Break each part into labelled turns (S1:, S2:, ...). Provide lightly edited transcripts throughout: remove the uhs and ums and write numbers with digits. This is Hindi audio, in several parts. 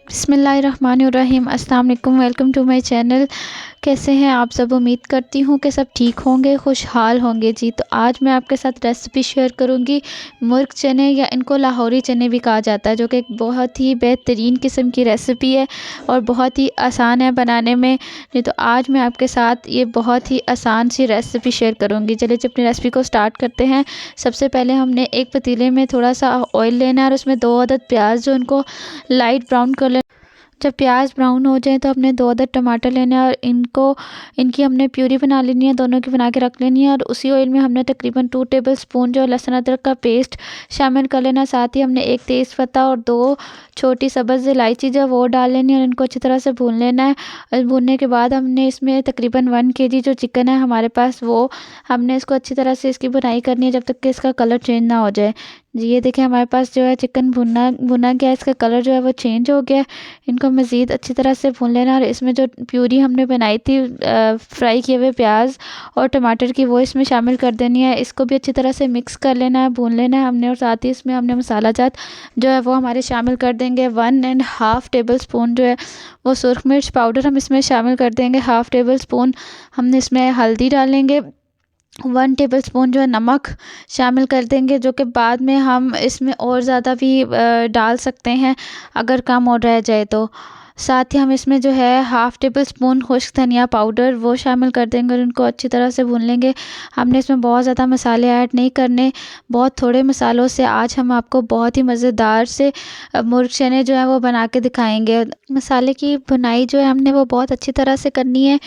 S1: बिस्मिल्लाहिर्रहमानिर्रहीम। अस्सलाम वालेकुम। Welcome to my channel. कैसे हैं आप सब? उम्मीद करती हूँ कि सब ठीक होंगे, खुशहाल होंगे जी। तो आज मैं आपके साथ रेसिपी शेयर करूँगी मुर्ग चने, या इनको लाहौरी चने भी कहा जाता है, जो कि एक बहुत ही बेहतरीन किस्म की रेसिपी है और बहुत ही आसान है बनाने में। नहीं तो आज मैं आपके साथ ये बहुत ही आसान सी रेसिपी शेयर करूँगी। चलिए अपनी रेसिपी को स्टार्ट करते हैं। सबसे पहले हमने एक पतीले में थोड़ा सा ऑयल लेना है और उसमें 2 अदद प्याज जो उनको लाइट ब्राउन कर लेना। जब प्याज ब्राउन हो जाए तो हमने 2 अदद टमाटर लेने हैं और इनकी हमने प्यूरी बना लेनी है, दोनों की बना के रख लेनी है। और उसी ऑयल में हमने तकरीबन 2 टेबलस्पून जो लहसुन अदरक का पेस्ट शामिल कर लेना। साथ ही हमने 1 तेज़पत्ता और 2 छोटी सब्ज़ इलायची जो वो डाल लेनी है और इनको अच्छी तरह से भून लेना है। और भूनने के बाद हमने इसमें तकरीबन 1 केजी जो चिकन है हमारे पास, वो हमने इसको अच्छी तरह से इसकी भुनाई करनी है जब तक कि इसका कलर चेंज ना हो जाए जी। ये देखिए हमारे पास जो है चिकन भुना गया, इसका कलर जो है वो चेंज हो गया। इनको मज़ीद अच्छी तरह से भून लेना और इसमें जो प्यूरी हमने बनाई थी फ्राई किए हुए प्याज और टमाटर की, वो इसमें शामिल कर देनी है। इसको भी अच्छी तरह से मिक्स कर लेना है, भून लेना है हमने। और साथ ही इसमें हमने मसाला जात जो है वो हमारे शामिल कर देंगे। 1.5 टेबलस्पून जो है वो सुरख मिर्च पाउडर हम इसमें शामिल कर देंगे। 1/2 टेबलस्पून हमने इसमें हल्दी डालेंगे। 1 टेबलस्पून जो है नमक शामिल कर देंगे, जो कि बाद में हम इसमें और ज़्यादा भी डाल सकते हैं अगर कम और रह जाए तो। साथ ही हम इसमें जो है 1/2 टेबलस्पून खुश्क धनिया पाउडर वो शामिल कर देंगे और उनको अच्छी तरह से भून लेंगे। हमने इसमें बहुत ज़्यादा मसाले ऐड नहीं करने, बहुत थोड़े मसालों से आज हम आपको बहुत ही मज़ेदार से मुर्ग चने जो है वो बना के दिखाएंगे। मसाले की भुनाई जो है हमने वो बहुत अच्छी तरह से करनी है।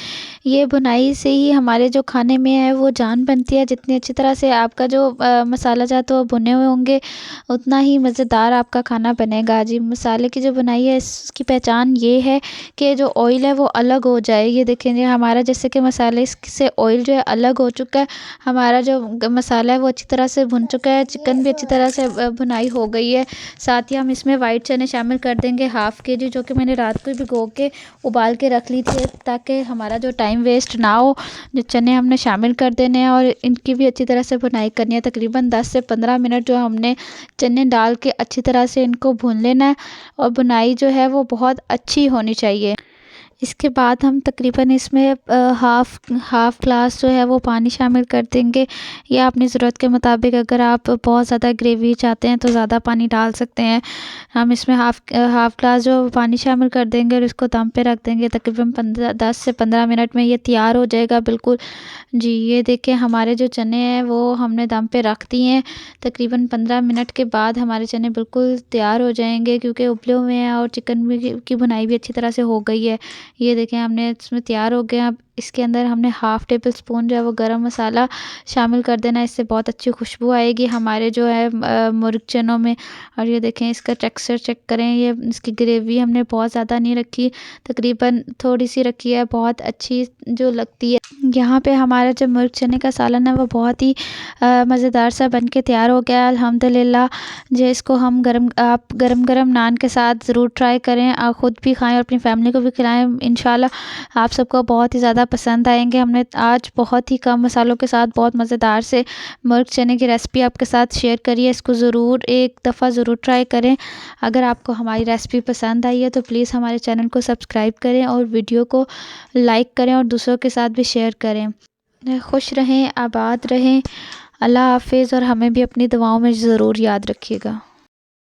S1: ये भुनाई से ही हमारे जो खाने में है वो जान बनती है। जितनी अच्छी तरह से आपका जो मसाला जात वो भुने हुए होंगे, उतना ही मज़ेदार आपका खाना बनेगा जी। मसाले की जो भुनाई है इसकी पहचान ये है कि जो ऑयल है वो अलग हो जाए। ये देखेंगे हमारा जैसे कि मसाले से ऑयल जो है अलग हो चुका है। हमारा जो मसाला है वो अच्छी तरह से भुन चुका है, चिकन भी अच्छी तरह से भुनाई हो गई है। साथ ही हम इसमें वाइट चने शामिल कर देंगे 1/2 केजी, जो कि मैंने रात को भिगो के उबाल के रख ली थी ताकि हमारा जो टाइम वेस्ट ना हो। जो चने हमने शामिल कर देने हैं और इनकी भी अच्छी तरह से भुनाई करनी है। तकरीबन 10 से 15 मिनट जो हमने चने डाल के अच्छी तरह से इनको भून लेना है और भुनाई जो है वो बहुत अच्छी होनी चाहिए। इसके बाद हम तकरीबन इसमें हाफ़ ग्लास जो है वो पानी शामिल कर देंगे, या अपनी ज़रूरत के मुताबिक अगर आप बहुत ज़्यादा ग्रेवी चाहते हैं तो ज़्यादा पानी डाल सकते हैं। हम इसमें हाफ़ ग्लास जो पानी शामिल कर देंगे और इसको दम पे रख देंगे। तकरीबन 10 से 15 मिनट में ये तैयार हो जाएगा बिल्कुल जी। ये देखें हमारे जो चने हैं वो हमने दम पे रख दिए हैं। तकरीबन 15 मिनट के बाद हमारे चने बिल्कुल तैयार हो जाएंगे, क्योंकि उबले हुए हैं और चिकन भी की भुनाई भी अच्छी तरह से हो गई है। ये देखें हमने इसमें तैयार हो गया। अब इसके अंदर हमने 1/2 टेबलस्पून जो है वो गरम मसाला शामिल कर देना है। इससे बहुत अच्छी खुशबू आएगी हमारे जो है मुर्ग चनों में। और ये देखें इसका टेक्सचर चेक करें, ये इसकी ग्रेवी हमने बहुत ज़्यादा नहीं रखी, तकरीबन थोड़ी सी रखी है, बहुत अच्छी जो लगती है। यहाँ पे हमारा जो मुर्ग चने का सालन है वो बहुत ही मज़ेदार सा बन के तैयार हो गया अल्हम्दुलिल्लाह जी। इसको हम आप गरम नान के साथ ज़रूर ट्राई करें, आप ख़ुद भी खाएं और अपनी फैमिली को भी खिलाएं। इंशाल्लाह आप सबको बहुत ही ज़्यादा पसंद आएंगे। हमने आज बहुत ही कम मसालों के साथ बहुत मज़ेदार से मुर्ग चने की रेसिपी आपके साथ शेयर करी है। इसको ज़रूर एक दफ़ा ज़रूर ट्राई करें। अगर आपको हमारी रेसिपी पसंद आई है तो प्लीज़ हमारे चैनल को सब्सक्राइब करें और वीडियो को लाइक करें और दूसरों के साथ भी शेयर करें। खुश रहें, आबाद रहें। अल्लाह हाफ़िज़ और हमें भी अपनी दुआओं में ज़रूर याद रखिएगा।